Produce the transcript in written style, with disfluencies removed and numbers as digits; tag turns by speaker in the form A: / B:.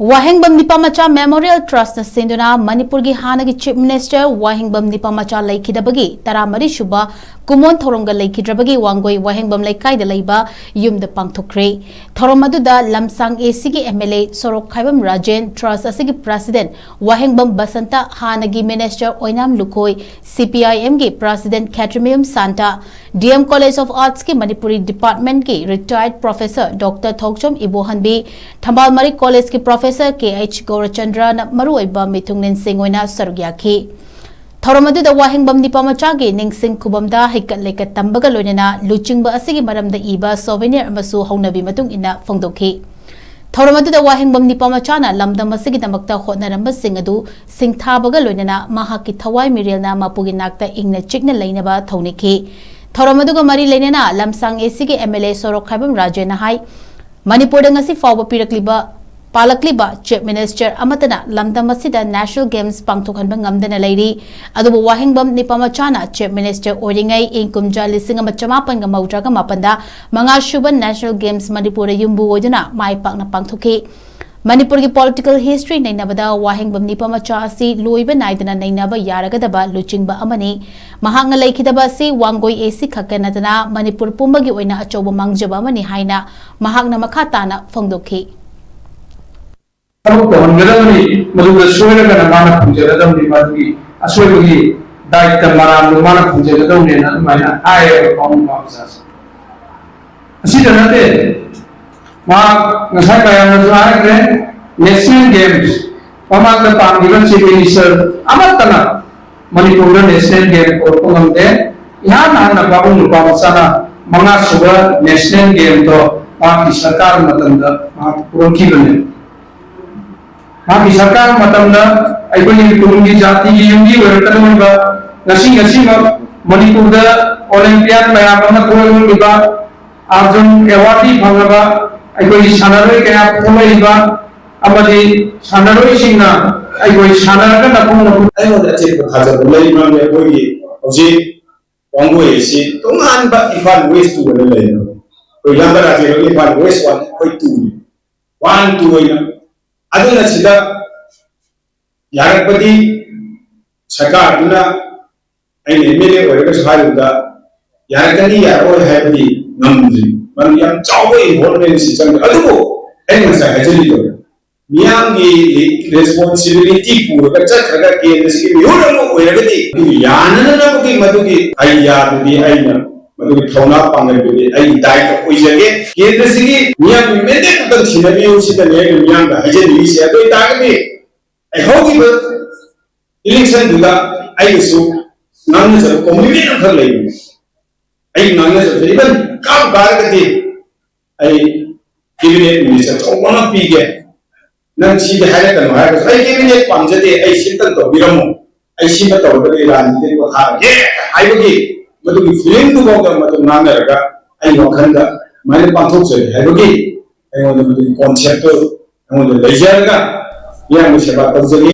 A: Wahengbam Nipamacha Memorial Trust na Shinduna Manipur ki Hanna ki Chief Minister Wahengbam Nipamacha LEIKHIDABA THOURAM SHUBA KUMON THOURAMGA LEIKHIDRABA WANGOI Wahengbam LEIKAI da LEIBA yumda PANGTHOK-KHRE THOURAM aduda lamsang AC ki MLA Sorokhaibam Rajen Trust asigi President Wahengbam Basanta Hanna ki Minister Oinam Lukoi CPIM ki President Katrimium Santa DM College of Arts ki Manipuri Department ki Retired Professor Dr. Thokchom Ibohanbi Thambal Mari College ki Professor KH Gaurachandra na maruiba mitungnin singoina sarugyaki Thouram aduda Wahengbam Nipamacha gi ningsing kubamda hikat lekat tambaga loinana luchingba asigi maramda iba souvenir amasu haunabi matung ina fongdokhi Thouram aduda Wahengbam Nipamacha na lamdam asigi damakta hotnaramba sing adu singthabaga loinana mahaki thawai mirilna mapugi nakta ingna chikna leinaba thaunikhi Thouram aduga mari leinana lamsang asigi MLA Sorokhaibam Rajen hai Manipur ngasi fawba pirakliba Palakliba Chief Minister Amatana Lamdam Masida National Games Pangthokhanba ngamdana leiri adubu Wahengbam Nipamacha Chief Minister oringai inkumja lising amachamapan ga maudraga mapanda manga SHUBA National Games Manipur yumbu oiduna mai pakna pangthokhi Manipur ki political history nainabada Wahengbam Nipamacha asi loiba naidana nainaba yaragadaba luchingba amani mahanga LEIKHIDABA si WANGOI AC khakkanatana Manipur pumbagi oina achoba mangjaba amani haina mahakna makhatana fongdokhi
B: Kalau kawan gedamani, maksudnya soalnya kan mana pun gedam di mati, asal bagi daik temaram mana pun gedam ni nanti mana air kaum bangsa. Asyik nanti, mak ngasai kaya ngasai ke National Games, pamak tentang event signature, amat tanah Manipur National Games orang deh, यहाँ नाना बाबू Nipamacha ना मंगा SHUBA National Game तो mak सरकार मतलब mak पुरखी बने Haki sarkar matamna aikoni turungi jati ki yungi wertanwa ngasi Manipur da Olympiad mayamna kurang liba Arjun award phangaba aikoni sanaroi kaya phulaiba amadi sanaroi singna aikoni sanaraga napung
C: ayo da chek khaja bulai man le koi oji wangoi si tungan ba ifan west tu le le koi lamba ra je ifan west one koi tu 1 2 ina aduna sida yarakpati sarkar duna ai MLA oiraga saharuda yarakani yaroi haibadi ngamdri man yam chawa involvement si chang adugo ai ngasa hajali do miyangi responsibility pura chakraga ke nasi yoramu oiragadi yanana nabuki madugi ai yadudi aina madugi thona pangalbidi ai dai ko oijage ke nasi miyang mede ko thinabi usita ne miyang hajali si adoi dagadi I hope you election duga I so nang sa community ng khalay ay nang sa even kam garagati ay cabinet minister so one pige nang si dahaya kan ha ay cabinet pamjate ay sintan to biramo ay sinta to bari ranjit ko ha ye ay bagi madu film du ga madu nang raga ay wakhanda mane panthok se ay bagi ay madu concept ay madu lejar ga yang musyabah terjadi